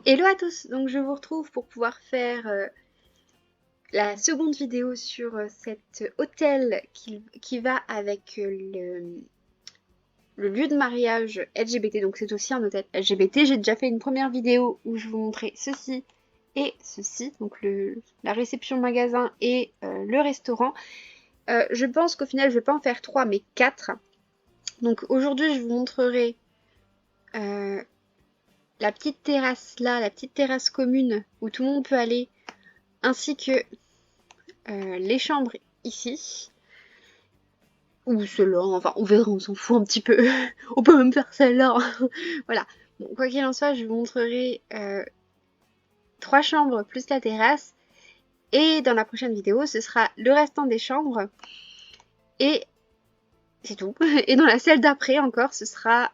Hello à tous, donc je vous retrouve pour pouvoir faire la seconde vidéo sur cet hôtel qui va avec le lieu de mariage LGBT, donc c'est aussi un hôtel LGBT. J'ai déjà fait une première vidéo où je vous montrais ceci et ceci, donc la réception magasin et le restaurant. Je pense qu'au final je vais pas en faire 3 mais 4. Donc aujourd'hui je vous montrerai euh, la petite terrasse là, la petite terrasse commune où tout le monde peut aller, ainsi que les chambres ici, ou celle-là, enfin on verra, on s'en fout un petit peu, on peut même faire celle-là, voilà. Bon, quoi qu'il en soit, je vous montrerai 3 chambres plus la terrasse, et dans la prochaine vidéo, ce sera le restant des chambres, et c'est tout. Et dans la salle d'après encore, ce sera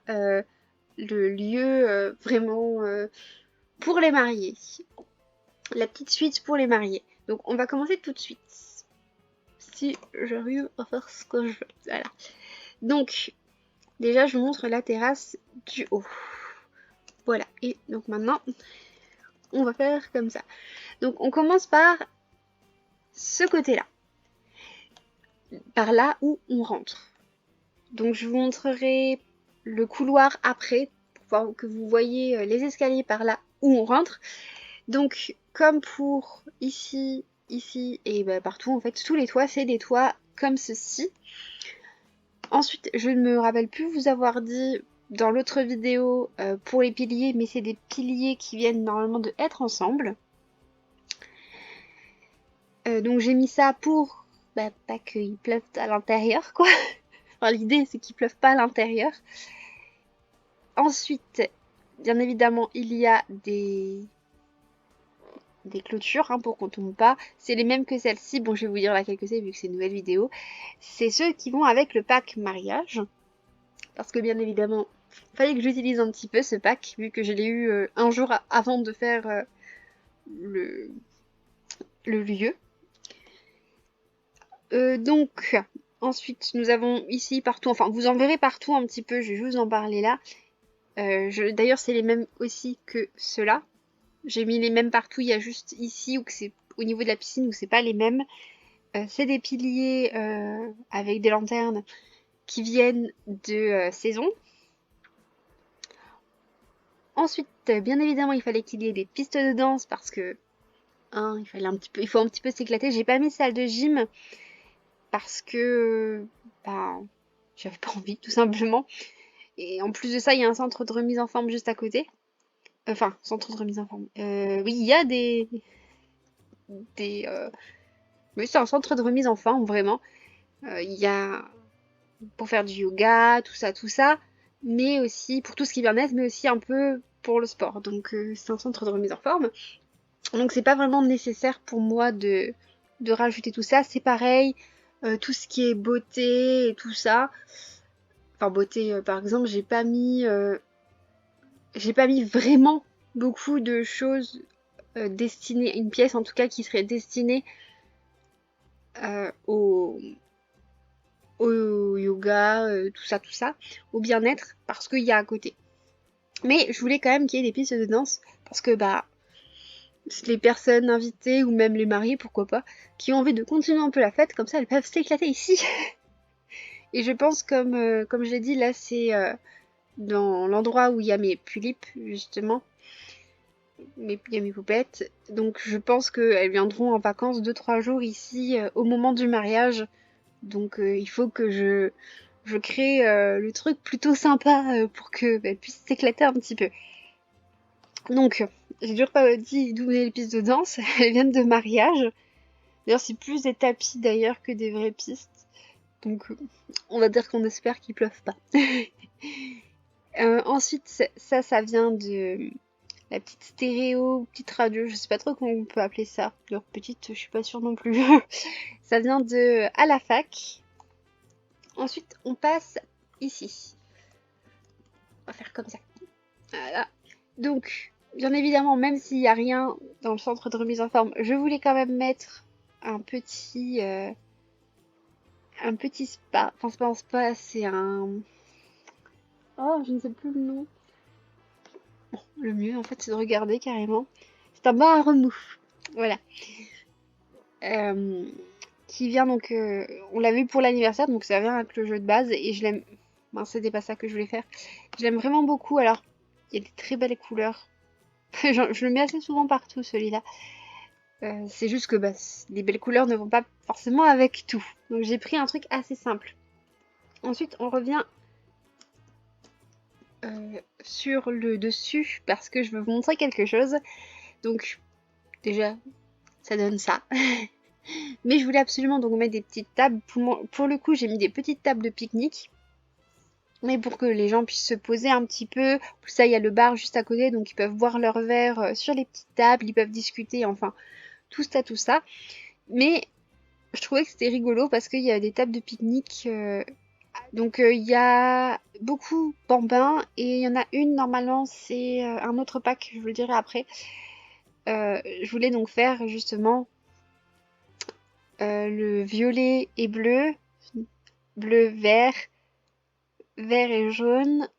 le lieu vraiment pour les mariés, la petite suite pour les mariés. Donc on va commencer tout de suite. Si j'arrive à faire ce que je veux. Voilà. Donc, déjà, je vous montre la terrasse du haut. Voilà. Et donc maintenant, on va faire comme ça. Donc, on commence par ce côté-là. Par là où on rentre. Donc, je vous montrerai le couloir après, pour que vous voyez les escaliers par là où on rentre. Donc, comme pour ici, ici et bah, partout, en fait, tous les toits, c'est des toits comme ceci. Ensuite, je ne me rappelle plus vous avoir dit dans l'autre vidéo pour les piliers, mais c'est des piliers qui viennent normalement de être ensemble. Donc j'ai mis ça pour pas qu'il pleuve à l'intérieur, quoi. Enfin, l'idée, c'est qu'il pleuve pas à l'intérieur. Ensuite, bien évidemment, il y a des clôtures pour qu'on tombe pas. C'est les mêmes que celle-ci. Bon, je vais vous dire laquelle que c'est vu que c'est une nouvelle vidéo. C'est ceux qui vont avec le pack mariage. Parce que bien évidemment, il fallait que j'utilise un petit peu ce pack, vu que je l'ai eu un jour avant de faire le lieu. Donc, ensuite, nous avons ici partout, enfin, vous en verrez partout un petit peu, je vais juste vous en parler là. D'ailleurs, c'est les mêmes aussi que ceux-là. J'ai mis les mêmes partout, il y a juste ici où c'est au niveau de la piscine où c'est pas les mêmes. C'est des piliers avec des lanternes qui viennent de saison. Ensuite, bien évidemment, il fallait qu'il y ait des pistes de danse parce que il faut un petit peu s'éclater. J'ai pas mis salle de gym parce que j'avais pas envie, tout simplement. Et en plus de ça, il y a un centre de remise en forme juste à côté. Enfin, centre de remise en forme. Oui, il y a des oui, c'est un centre de remise en forme, vraiment. Il y a pour faire du yoga, tout ça, mais aussi pour tout ce qui est bien-être, mais aussi un peu pour le sport. Donc c'est un centre de remise en forme. Donc c'est pas vraiment nécessaire pour moi de rajouter tout ça. C'est pareil, tout ce qui est beauté et tout ça. Enfin beauté, par exemple, j'ai pas mis vraiment beaucoup de choses destinées, une pièce en tout cas qui serait destinée au yoga, tout ça, au bien-être, parce qu'il y a à côté. Mais je voulais quand même qu'il y ait des pistes de danse, parce que les personnes invitées, ou même les mariés, pourquoi pas, qui ont envie de continuer un peu la fête, comme ça elles peuvent s'éclater ici. Et je pense, comme je l'ai dit, là c'est dans l'endroit où il y a mes tulipes, justement, il y a mes poupettes, donc je pense qu'elles viendront en vacances 2-3 jours ici au moment du mariage. Donc il faut que je crée le truc plutôt sympa pour qu'elle puisse s'éclater un petit peu. Donc, j'ai toujours pas dit d'où venaient les pistes de danse, elles viennent de mariage. D'ailleurs, c'est plus des tapis d'ailleurs que des vraies pistes. Donc, on va dire qu'on espère qu'il pleuve pas. Ensuite, ça vient de la petite stéréo, petite radio, je sais pas trop comment on peut appeler ça. Alors, petite, je suis pas sûre non plus. Ça vient de à la fac. Ensuite, on passe ici. On va faire comme ça. Voilà. Donc, bien évidemment, même s'il n'y a rien dans le centre de remise en forme, je voulais quand même mettre un petit spa. Enfin, c'est pas un spa, c'est un... Oh, je ne sais plus le nom. le mieux en fait c'est de regarder carrément. C'est un bain à remous. Voilà. Euh, qui vient donc, on l'a vu pour l'anniversaire, donc ça vient avec le jeu de base et je l'aime. Ben, c'était pas ça que je voulais faire. Je l'aime vraiment beaucoup. Alors, il y a des très belles couleurs. Je le mets assez souvent partout celui-là. C'est juste que bah, les belles couleurs ne vont pas forcément avec tout. Donc j'ai pris un truc assez simple. Ensuite, on revient sur le dessus parce que je veux vous montrer quelque chose. Donc déjà, ça donne ça. Mais je voulais absolument donc mettre des petites tables. Pour le coup, j'ai mis des petites tables de pique-nique. Mais pour que les gens puissent se poser un petit peu. Pour ça, il y a le bar juste à côté, donc ils peuvent boire leur verre sur les petites tables, ils peuvent discuter, enfin, tout ça, tout ça. Mais je trouvais que c'était rigolo parce qu'il y a des tables de pique-nique. Donc il y a beaucoup bambins et il y en a une normalement c'est un autre pack, je vous le dirai après. Je voulais donc faire justement le violet et bleu, bleu vert, vert et jaune,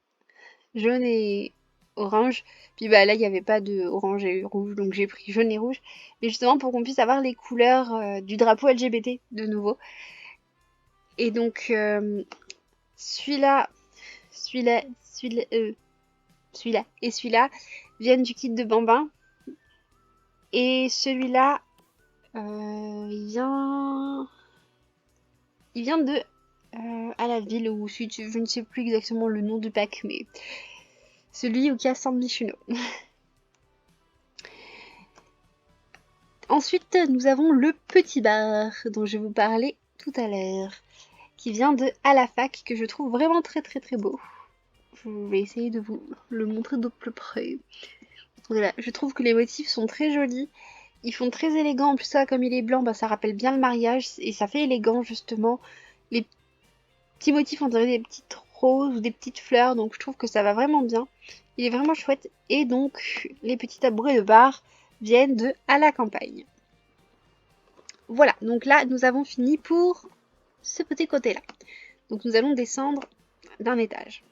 jaune et orange. Puis bah là il n'y avait pas de orange et rouge donc j'ai pris jaune et rouge. Mais justement pour qu'on puisse avoir les couleurs du drapeau LGBT de nouveau. Et donc celui-là, celui-là, celui-là, celui-là et celui-là viennent du kit de bambins. Et celui-là, il vient de à la ville où je ne sais plus exactement le nom du pack, mais celui où il y a San Michuno. Ensuite, nous avons le petit bar dont je vais vous parlais tout à l'heure, qui vient de à la fac, que je trouve vraiment très très très beau. Je vais essayer de vous le montrer de plus près. Voilà, je trouve que les motifs sont très jolis. Ils font très élégant. En plus, ça, comme il est blanc, bah, ça rappelle bien le mariage et ça fait élégant, justement. Les petits motifs, on dirait des petites roses ou des petites fleurs, donc je trouve que ça va vraiment bien. Il est vraiment chouette. Et donc, les petits tabourets de bar viennent de à la campagne. Voilà, donc là, nous avons fini pour ce petit côté-là. Donc, nous allons descendre d'un étage.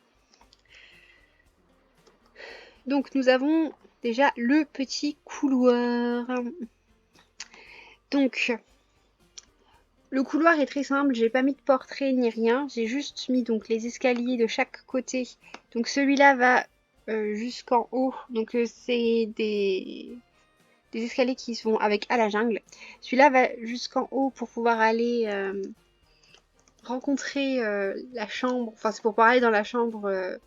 Donc, nous avons déjà le petit couloir. Donc, le couloir est très simple, j'ai pas mis de portrait ni rien, j'ai juste mis donc les escaliers de chaque côté. Donc celui-là va jusqu'en haut, donc c'est des escaliers qui sont avec à la jungle. Celui-là va jusqu'en haut pour pouvoir aller rencontrer la chambre, enfin c'est pour pouvoir aller dans la chambre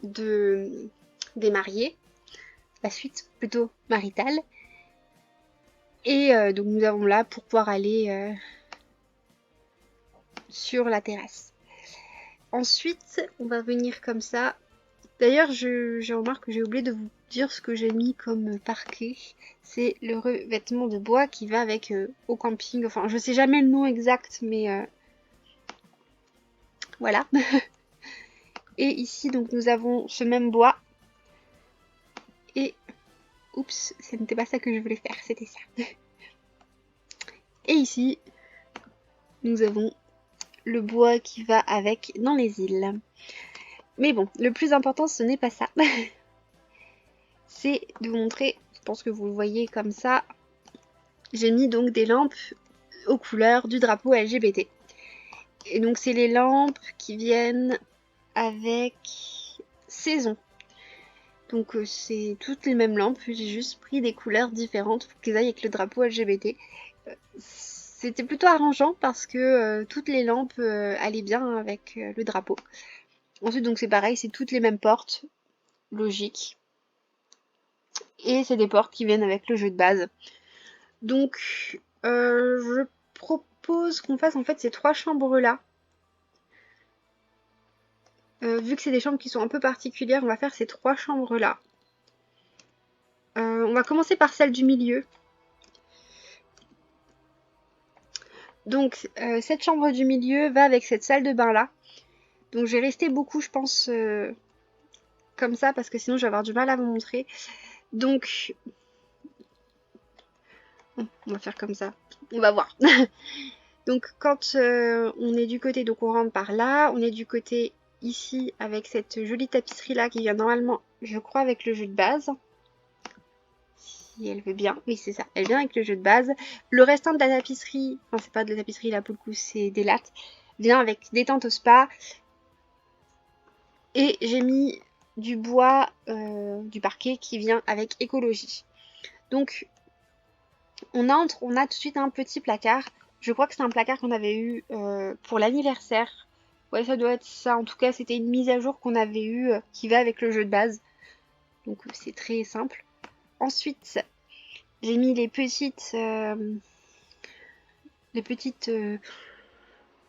de, des mariés, la suite plutôt maritale. Et donc nous avons là pour pouvoir aller sur la terrasse. Ensuite, on va venir comme ça. D'ailleurs, j'ai remarqué que j'ai oublié de vous dire ce que j'ai mis comme parquet. C'est le revêtement de bois qui va avec au camping. Enfin, je sais jamais le nom exact, mais voilà. Et ici, donc, nous avons ce même bois. Et, oups, ce n'était pas ça que je voulais faire, c'était ça. Et ici, nous avons le bois qui va avec dans les îles. Mais bon, le plus important, ce n'est pas ça. C'est de vous montrer, je pense que vous le voyez comme ça, j'ai mis donc des lampes aux couleurs du drapeau LGBT. Et donc c'est les lampes qui viennent avec saison. Donc c'est toutes les mêmes lampes, j'ai juste pris des couleurs différentes pour qu'ils aillent avec le drapeau LGBT. C'était plutôt arrangeant parce que toutes les lampes allaient bien avec le drapeau. Ensuite donc c'est pareil, c'est toutes les mêmes portes, logique. Et c'est des portes qui viennent avec le jeu de base. Donc je propose qu'on fasse en fait ces trois chambres là. Vu que c'est des chambres qui sont un peu particulières, on va faire ces trois chambres là. On va commencer par celle du milieu. Donc cette chambre du milieu va avec cette salle de bain là. Donc je vais rester beaucoup je pense comme ça parce que sinon je vais avoir du mal à vous montrer. Donc on va faire comme ça. On va voir. Donc quand on est du côté, donc on rentre par là, on est du côté ici avec cette jolie tapisserie là qui vient normalement, je crois, avec le jeu de base. Si elle veut bien, oui c'est ça, elle vient avec le jeu de base. Le restant de la tapisserie, enfin c'est pas de la tapisserie là pour le coup, c'est des lattes, vient avec détente au spa. Et j'ai mis du bois du parquet qui vient avec écologie. Donc on a tout de suite un petit placard. Je crois que c'est un placard qu'on avait eu pour l'anniversaire. Ouais, ça doit être ça. En tout cas, c'était une mise à jour qu'on avait eue qui va avec le jeu de base. Donc c'est très simple. Ensuite, j'ai mis les petites, je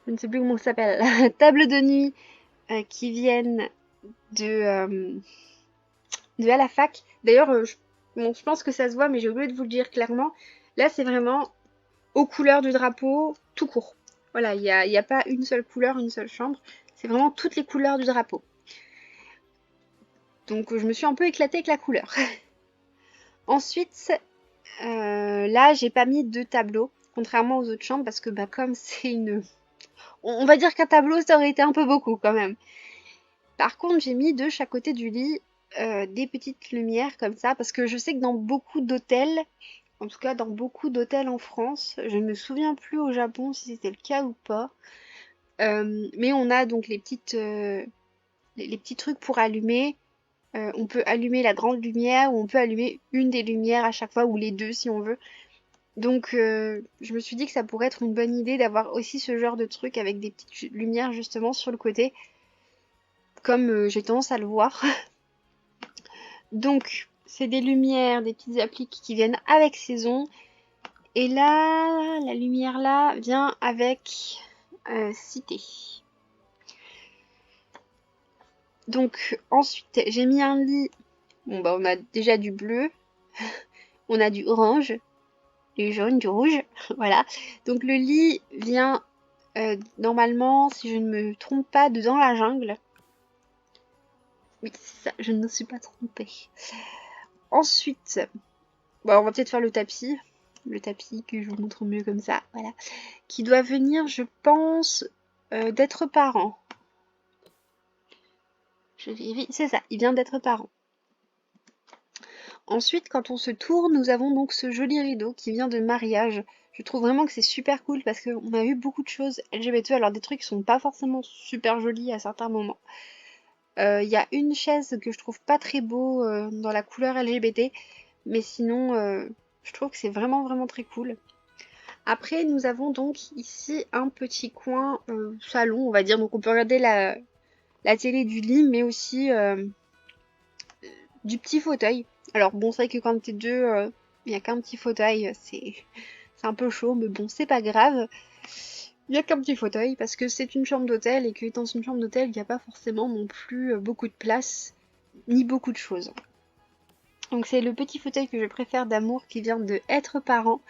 ne sais plus comment ça s'appelle, tables de nuit qui viennent de à la fac. D'ailleurs, je pense que ça se voit, mais j'ai oublié de vous le dire clairement. Là, c'est vraiment aux couleurs du drapeau, tout court. Voilà, il n'y a pas une seule couleur, une seule chambre. C'est vraiment toutes les couleurs du drapeau. Donc, je me suis un peu éclatée avec la couleur. Ensuite, là, j'ai pas mis de tableau, contrairement aux autres chambres, parce que comme c'est une... On va dire qu'un tableau, ça aurait été un peu beaucoup quand même. Par contre, j'ai mis de chaque côté du lit des petites lumières comme ça, parce que je sais que dans beaucoup d'hôtels, en tout cas dans beaucoup d'hôtels en France, je ne me souviens plus au Japon si c'était le cas ou pas, mais on a donc les petits trucs pour allumer. On peut allumer la grande lumière ou on peut allumer une des lumières à chaque fois ou les deux si on veut. Donc je me suis dit que ça pourrait être une bonne idée d'avoir aussi ce genre de truc avec des petites lumières justement sur le côté, comme j'ai tendance à le voir. Donc c'est des lumières, des petites appliques qui viennent avec saison. Et là, la lumière là vient avec cité. Donc ensuite j'ai mis un lit. Bon on a déjà du bleu, on a du orange, du jaune, du rouge, voilà. Donc le lit vient normalement, si je ne me trompe pas, de Dans la jungle. Oui, c'est ça, je ne me suis pas trompée. Ensuite, on va peut-être faire le tapis. Le tapis que je vous montre mieux comme ça, voilà. Qui doit venir, je pense, d'être parent. Je vérifie, c'est ça, il vient d'être parent. Ensuite, quand on se tourne, nous avons donc ce joli rideau qui vient de mariage. Je trouve vraiment que c'est super cool parce qu'on a eu beaucoup de choses LGBT, alors des trucs qui sont pas forcément super jolis à certains moments. Il y a une chaise que je trouve pas très beau dans la couleur LGBT, mais sinon je trouve que c'est vraiment vraiment très cool. Après nous avons donc ici un petit coin salon on va dire, donc on peut regarder la télé du lit mais aussi du petit fauteuil. Alors bon c'est vrai que quand t'es deux, il n'y a qu'un petit fauteuil, c'est un peu chaud mais bon c'est pas grave. Il n'y a qu'un petit fauteuil parce que c'est une chambre d'hôtel et que dans une chambre d'hôtel il n'y a pas forcément non plus beaucoup de place ni beaucoup de choses. Donc c'est le petit fauteuil que je préfère d'amour qui vient de Être Parent.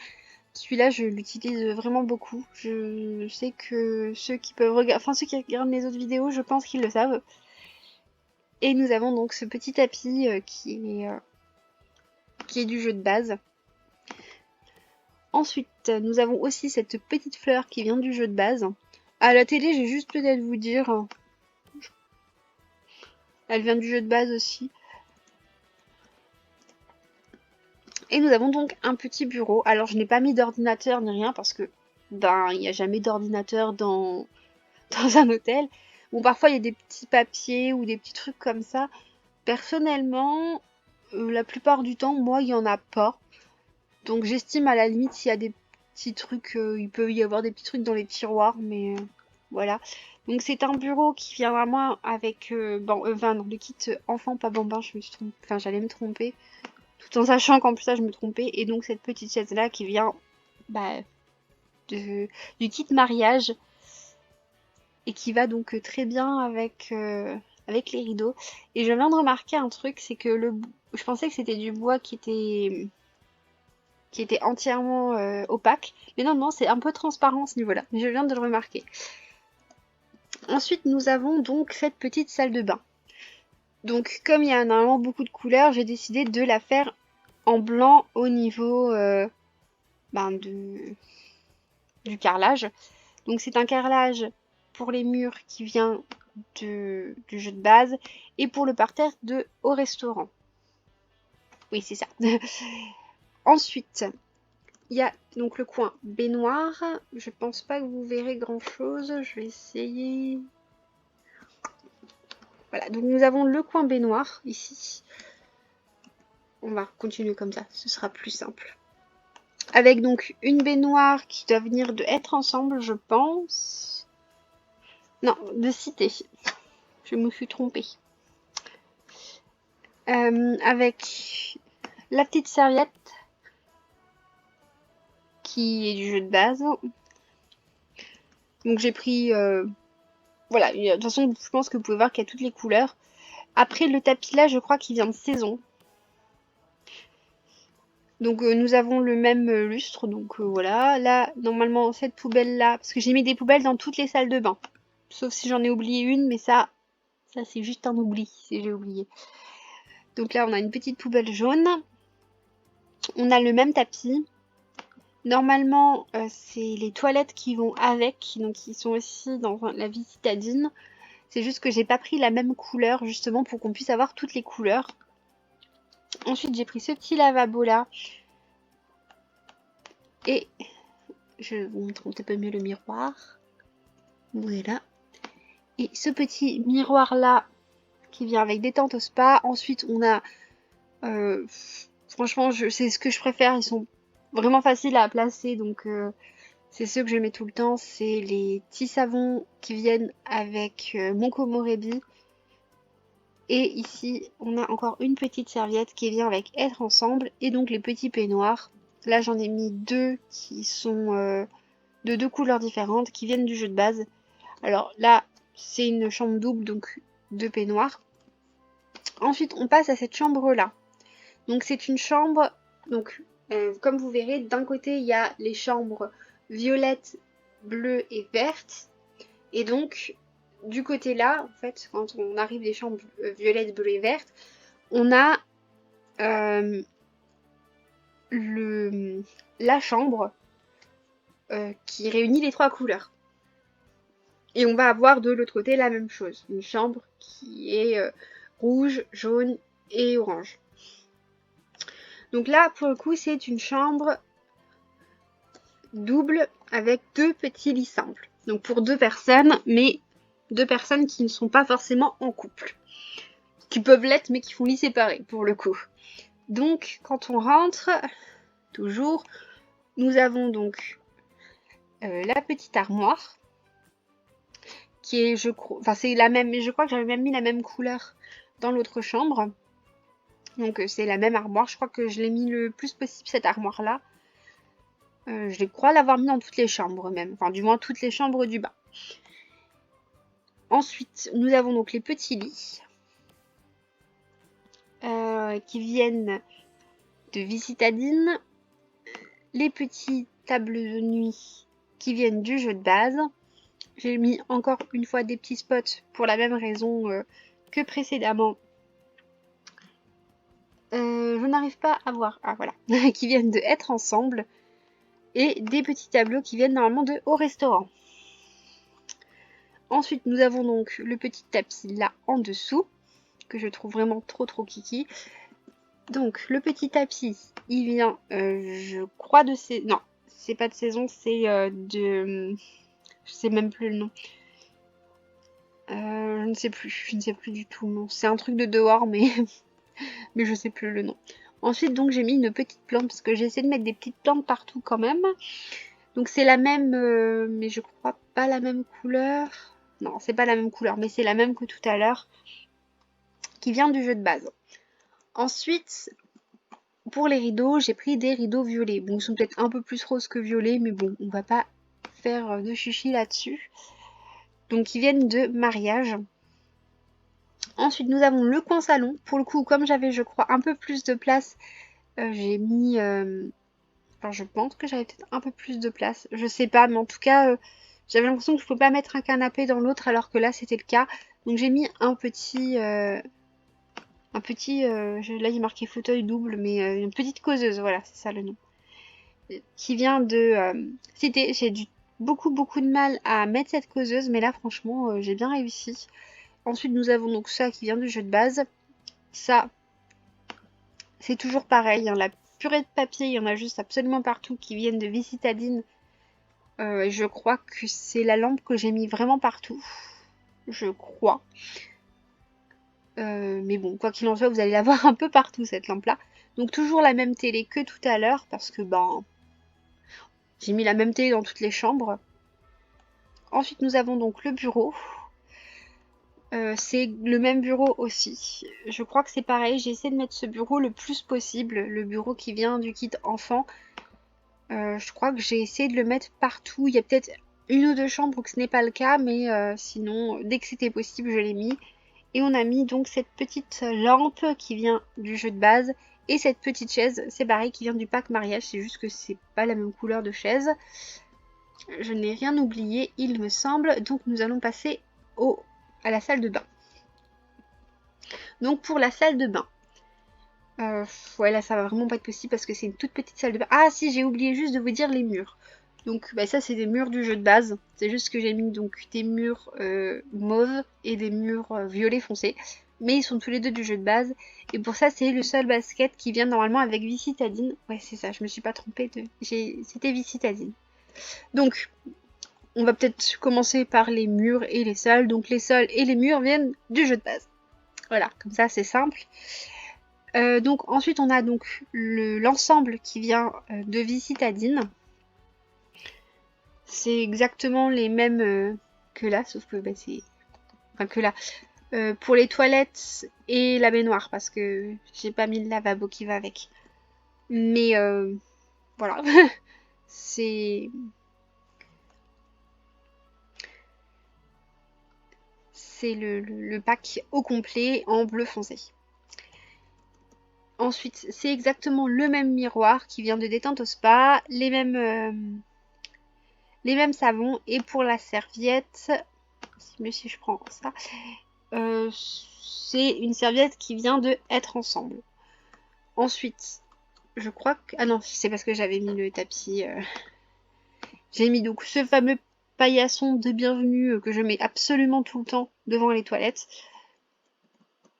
Celui-là je l'utilise vraiment beaucoup. Je sais que ceux qui peuvent regarder, enfin ceux qui regardent mes autres vidéos, je pense qu'ils le savent. Et nous avons donc ce petit tapis qui est du jeu de base. Ensuite, nous avons aussi cette petite fleur qui vient du jeu de base. À la télé, j'ai juste peut-être vous dire, elle vient du jeu de base aussi. Et nous avons donc un petit bureau. Alors je n'ai pas mis d'ordinateur ni rien parce que il n'y a jamais d'ordinateur dans un hôtel. Bon parfois il y a des petits papiers ou des petits trucs comme ça. Personnellement, la plupart du temps, moi il n'y en a pas. Donc j'estime à la limite s'il y a des petits trucs, il peut y avoir des petits trucs dans les tiroirs, mais voilà. Donc c'est un bureau qui vient à moi avec non, le kit enfant pas bambin, je me suis trompée, enfin j'allais me tromper. Tout en sachant qu'en plus ça je me trompais. Et donc cette petite chaise là qui vient du kit mariage et qui va donc très bien avec les rideaux. Et je viens de remarquer un truc, c'est que je pensais que c'était du bois qui était entièrement opaque, mais non c'est un peu transparent ce niveau-là. Mais je viens de le remarquer. Ensuite nous avons donc cette petite salle de bain. Donc comme il y a normalement beaucoup de couleurs, j'ai décidé de la faire en blanc au niveau du carrelage. Donc c'est un carrelage pour les murs qui vient du jeu de base et pour le parterre de au restaurant. Oui, c'est ça. Ensuite, il y a donc le coin baignoire. Je pense pas que vous verrez grand chose. Je vais essayer. Voilà, donc nous avons le coin baignoire ici. On va continuer comme ça, ce sera plus simple. Avec donc une baignoire qui doit venir de être ensemble, je pense. Non, de cité. Je me suis trompée. Avec la petite serviette qui est du jeu de base. Donc j'ai pris... voilà, de toute façon, je pense que vous pouvez voir qu'il y a toutes les couleurs. Après, le tapis là, je crois qu'il vient de saison. Donc nous avons le même lustre, donc voilà. Là, normalement, cette poubelle-là, parce que j'ai mis des poubelles dans toutes les salles de bain. Sauf si j'en ai oublié une, mais ça c'est juste un oubli, si j'ai oublié. Donc là, on a une petite poubelle jaune. On a le même tapis. Normalement, c'est les toilettes qui vont avec, donc ils sont aussi dans la vie citadine. C'est juste que j'ai pas pris la même couleur, justement, pour qu'on puisse avoir toutes les couleurs. Ensuite, j'ai pris ce petit lavabo là. Et je vous montre un petit peu mieux le miroir. Voilà. Et ce petit miroir là qui vient avec des tentes au spa. Ensuite, on a... franchement, c'est ce que je préfère. Ils sont vraiment faciles à placer. Donc, c'est ceux que je mets tout le temps. C'est les petits savons qui viennent avec mon Komorebi. Et ici, on a encore une petite serviette qui vient avec être ensemble. Et donc, les petits peignoirs. Là, j'en ai mis deux qui sont de deux couleurs différentes, qui viennent du jeu de base. Alors là, c'est une chambre double, donc deux peignoirs. Ensuite, on passe à cette chambre-là. Donc c'est une chambre, donc comme vous verrez, d'un côté, il y a les chambres violettes, bleues et vertes. Et donc, du côté là, en fait, quand on arrive des chambres violettes, bleues et vertes, on a la chambre qui réunit les trois couleurs. Et on va avoir de l'autre côté la même chose. Une chambre qui est rouge, jaune et orange. Donc là, pour le coup, c'est une chambre double avec deux petits lits simples. Donc pour deux personnes, mais deux personnes qui ne sont pas forcément en couple. Qui peuvent l'être, mais qui font lit séparés, pour le coup. Donc, quand on rentre, toujours, nous avons donc la petite armoire qui est, je crois, enfin c'est la même, mais je crois que j'avais même mis la même couleur dans l'autre chambre. Donc c'est la même armoire, je crois que je l'ai mis le plus possible cette armoire là. Je crois l'avoir mis dans toutes les chambres même, enfin du moins toutes les chambres du bas. Ensuite, nous avons donc les petits lits qui viennent de vie citadine, les petits tables de nuit qui viennent du jeu de base. J'ai mis encore une fois des petits spots pour la même raison que précédemment. Je n'arrive pas à voir. Ah voilà, qui viennent de être ensemble. Et des petits tableaux qui viennent normalement de au restaurant. Ensuite, nous avons donc le petit tapis là en dessous, que je trouve vraiment trop kiki. Donc, le petit tapis, il vient, je crois, de saison. Non, c'est pas de saison, c'est de... Je sais même plus le nom. Je ne sais plus du tout, non. C'est un truc de dehors, mais, mais je sais plus le nom. Ensuite, donc, j'ai mis une petite plante, parce que j'ai essayé de mettre des petites plantes partout quand même. Donc, c'est la même, mais je crois pas la même couleur. Non, c'est pas la même couleur, mais c'est la même que tout à l'heure, qui vient du jeu de base. Ensuite, pour les rideaux, j'ai pris des rideaux violets. Bon, ils sont peut-être un peu plus roses que violets, mais bon, on va pas faire de chichi là-dessus. Donc, ils viennent de mariage. Ensuite, nous avons le coin salon. Pour le coup, comme j'avais, je crois, un peu plus de place, j'ai mis... Enfin, je pense que j'avais peut-être un peu plus de place. Je sais pas, mais en tout cas, j'avais l'impression que je pouvais pas mettre un canapé dans l'autre, alors que là, c'était le cas. Donc, j'ai mis un petit... là, il est marqué fauteuil double, mais une petite causeuse, voilà, c'est ça le nom. Qui vient de... J'ai beaucoup de mal à mettre cette causeuse, mais là franchement j'ai bien réussi. Ensuite nous avons donc ça qui vient du jeu de base. Ça, c'est toujours pareil, hein, la purée de papier, il y en a juste absolument partout qui viennent de Vicitadine. Je crois que c'est la lampe que j'ai mis vraiment partout. Je crois. Mais bon, quoi qu'il en soit, vous allez la voir un peu partout cette lampe-là. Donc toujours la même télé que tout à l'heure, parce que ben j'ai mis la même télé dans toutes les chambres. Ensuite nous avons donc le bureau. C'est le même bureau aussi. Je crois que c'est pareil, j'ai essayé de mettre ce bureau le plus possible, le bureau qui vient du kit enfant. Je crois que j'ai essayé de le mettre partout. Il y a peut-être une ou deux chambres où ce n'est pas le cas, mais sinon, dès que c'était possible, je l'ai mis. Et on a mis donc cette petite lampe qui vient du jeu de base. Et cette petite chaise, c'est pareil, qui vient du pack mariage. C'est juste que c'est pas la même couleur de chaise. Je n'ai rien oublié, il me semble. Donc nous allons passer à la salle de bain. Donc pour la salle de bain. Ouais, là ça va vraiment pas être possible parce que c'est une toute petite salle de bain. Ah si, j'ai oublié juste de vous dire les murs. Donc bah, ça c'est des murs du jeu de base. C'est juste que j'ai mis donc des murs mauves et des murs violet foncé. Mais ils sont tous les deux du jeu de base. Et pour ça c'est le seul basket qui vient normalement avec Vicitadine. Ouais c'est ça, je me suis pas trompée de. C'était Vicitadine. Donc on va peut-être commencer par les murs et les sols. Donc les sols et les murs viennent du jeu de base. Voilà, comme ça c'est simple. Donc ensuite on a donc l'ensemble qui vient de Vicitadine. C'est exactement les mêmes que là, sauf que bah, c'est... Enfin que là. Pour les toilettes et la baignoire, parce que j'ai pas mis le lavabo qui va avec. Mais voilà. c'est... C'est le pack au complet en bleu foncé. Ensuite, c'est exactement le même miroir qui vient de Détente au Spa, les mêmes savons. Et pour la serviette, si je prends ça, c'est une serviette qui vient de Être Ensemble. Ensuite, je crois que... Ah non, c'est parce que j'avais mis le tapis. J'ai mis donc ce fameux paillasson de bienvenue que je mets absolument tout le temps devant les toilettes.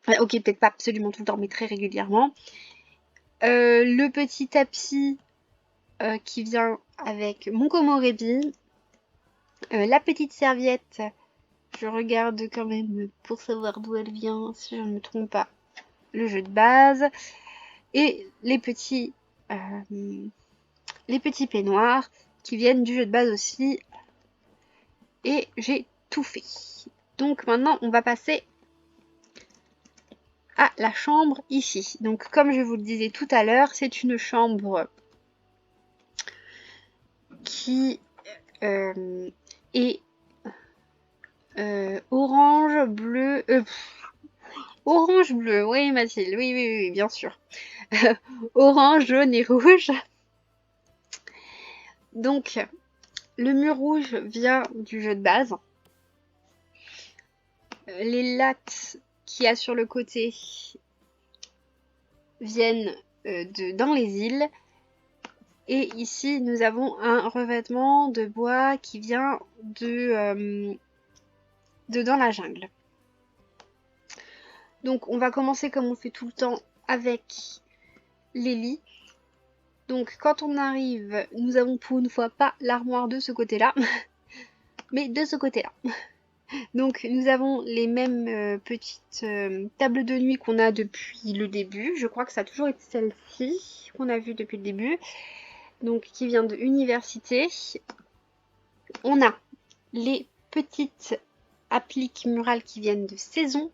Enfin, ok, peut-être pas absolument tout le temps, mais très régulièrement. Le petit tapis qui vient avec mon komorebi. La petite serviette, je regarde quand même pour savoir d'où elle vient, si je ne me trompe pas, le jeu de base. Et les petits peignoirs qui viennent du jeu de base aussi. Et j'ai tout fait. Donc maintenant, on va passer à la chambre ici. Donc comme je vous le disais tout à l'heure, c'est une chambre qui est orange, bleu... orange, bleu, oui Mathilde, oui, bien sûr. Orange, jaune et rouge. Donc, le mur rouge vient du jeu de base. Les lattes qu'il y a sur le côté viennent dans les îles. Et ici, nous avons un revêtement de bois qui vient de dans la jungle. Donc, on va commencer comme on fait tout le temps avec les lits. Donc, quand on arrive, nous avons pour une fois pas l'armoire de ce côté-là, mais de ce côté-là. Donc, nous avons les mêmes petites tables de nuit qu'on a depuis le début. Je crois que ça a toujours été celle-ci qu'on a vue depuis le début. Donc, qui vient de Université. On a les petites appliques murales qui viennent de Saison.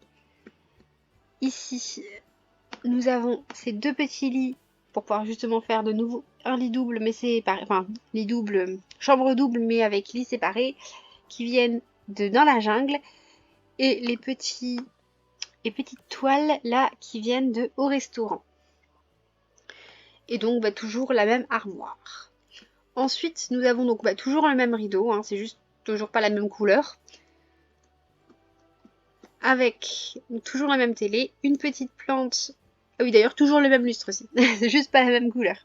Ici, nous avons ces deux petits lits pour pouvoir justement faire de nouveau un lit double, mais séparé, enfin, lit double, chambre double, mais avec lit séparé, qui viennent de dans la jungle. Et les petites toiles là qui viennent de Au Restaurant. Et donc bah, toujours la même armoire. Ensuite nous avons donc bah, toujours le même rideau, hein, c'est juste toujours pas la même couleur. Avec toujours la même télé, une petite plante. Ah oui d'ailleurs toujours le même lustre aussi, c'est juste pas la même couleur.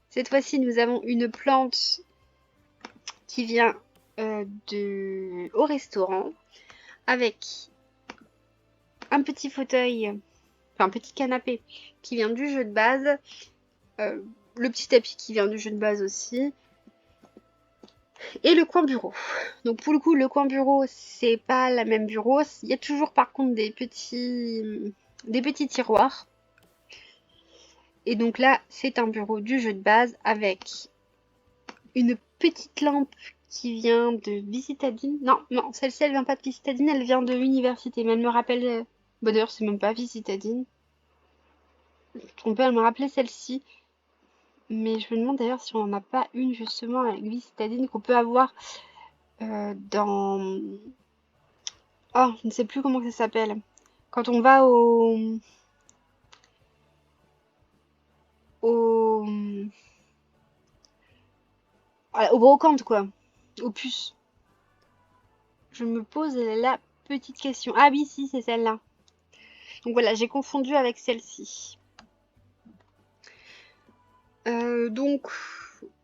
Cette fois-ci nous avons une plante qui vient au restaurant avec un petit fauteuil, enfin un petit canapé qui vient du jeu de base, le petit tapis qui vient du jeu de base aussi, et le coin bureau. Donc pour le coup, le coin bureau, c'est pas la même bureau. Il y a toujours par contre des petits tiroirs. Et donc là, c'est un bureau du jeu de base avec une petite lampe qui vient de Visitadine. Non, non, celle-ci, elle vient pas de Visitadine, elle vient de l'université. Mais elle me rappelle... Bon, d'ailleurs, c'est même pas Visitadine. On peut me rappeler celle-ci. Mais je me demande d'ailleurs si on n'en a pas une justement avec Visitadine qu'on peut avoir dans... Oh, je ne sais plus comment ça s'appelle. Quand on va au... au brocante, quoi. Aux puces. Je me pose la petite question. Ah oui, si, c'est celle-là. Donc voilà, j'ai confondu avec celle-ci. Donc,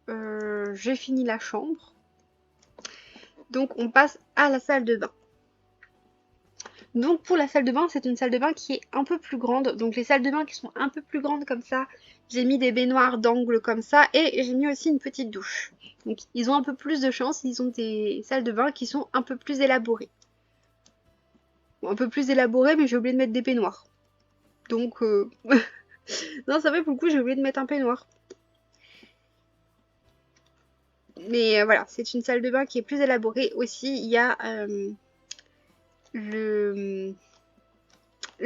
j'ai fini la chambre. Donc, on passe à la salle de bain. Donc, pour la salle de bain, c'est une salle de bain qui est un peu plus grande. Donc, les salles de bain qui sont un peu plus grandes comme ça, j'ai mis des baignoires d'angle comme ça. Et j'ai mis aussi une petite douche. Donc, ils ont un peu plus de chance. Ils ont des salles de bain qui sont un peu plus élaborées. Bon, un peu plus élaborées, mais j'ai oublié de mettre des peignoirs. Donc, non, ça va, pour le coup, j'ai oublié de mettre un peignoir. Mais voilà, c'est une salle de bain qui est plus élaborée. Aussi, il y a le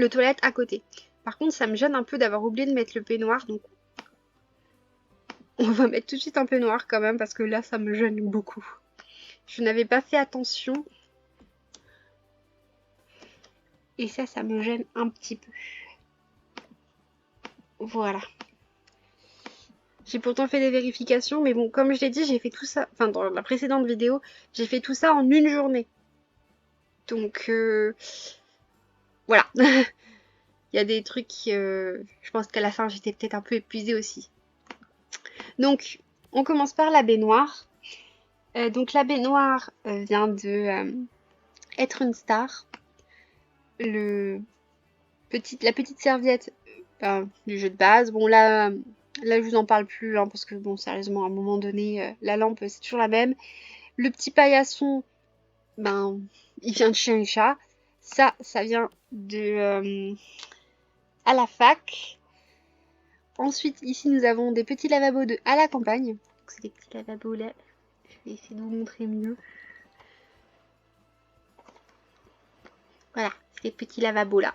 toilette à côté. Par contre, ça me gêne un peu d'avoir oublié de mettre le peignoir. Donc, on va mettre tout de suite un peignoir quand même. Parce que là, ça me gêne beaucoup. Je n'avais pas fait attention. Et ça me gêne un petit peu. Voilà. J'ai pourtant fait des vérifications, mais bon, comme je l'ai dit, j'ai fait tout ça, enfin dans la précédente vidéo, j'ai fait tout ça en une journée. Donc, voilà. Il y a des trucs, je pense qu'à la fin, j'étais peut-être un peu épuisée aussi. Donc, on commence par la baignoire. Donc, la baignoire vient de être une star. La petite serviette du jeu de base. Bon, là, je vous en parle plus, hein, parce que, bon, sérieusement, à un moment donné, la lampe, c'est toujours la même. Le petit paillasson, ben, il vient de chez un chat. Ça vient de à la fac. Ensuite, ici, nous avons des petits lavabos de à la campagne. C'est des petits lavabos là. Je vais essayer de vous montrer mieux. Voilà, ces petits lavabos là.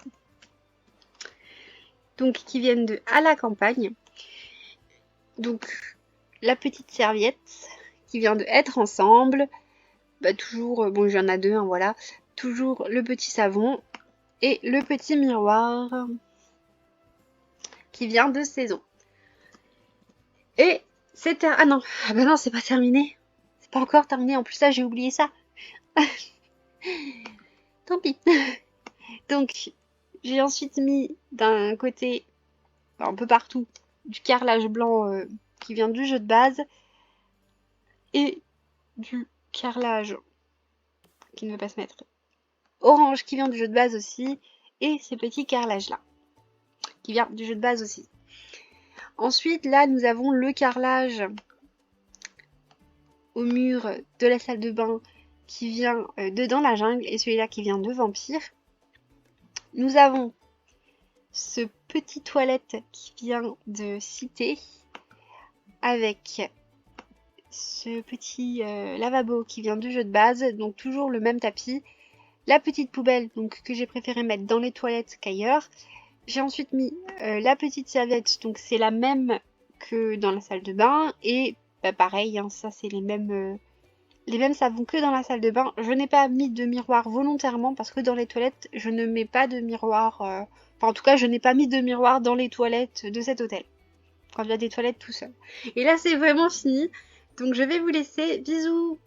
Donc, qui viennent de à la campagne. Donc, la petite serviette qui vient de être ensemble. Bah, toujours, bon, il y en a deux, hein, voilà. Toujours le petit savon et le petit miroir qui vient de saison. Et c'est ah non, ah bah non, c'est pas terminé. C'est pas encore terminé. En plus, là, j'ai oublié ça. Tant pis. Donc, j'ai ensuite mis d'un côté, un peu partout, du carrelage blanc qui vient du jeu de base et du carrelage qui ne veut pas se mettre orange qui vient du jeu de base aussi et ces petits carrelages là qui vient du jeu de base aussi. Ensuite, là, nous avons le carrelage au mur de la salle de bain qui vient de Dans la jungle et celui-là qui vient de Vampire. Nous avons ce petit toilette qui vient de Cité avec ce petit lavabo qui vient du jeu de base, donc toujours le même tapis. La petite poubelle donc que j'ai préféré mettre dans les toilettes qu'ailleurs. J'ai ensuite mis la petite serviette, donc c'est la même que dans la salle de bain et bah, pareil, hein, ça c'est les mêmes savons que dans la salle de bain. Je n'ai pas mis de miroir volontairement parce que dans les toilettes, je ne mets pas de miroir. Enfin, en tout cas, je n'ai pas mis de miroir dans les toilettes de cet hôtel. Quand il y a des toilettes tout seul. Et là, c'est vraiment fini. Donc, je vais vous laisser. Bisous!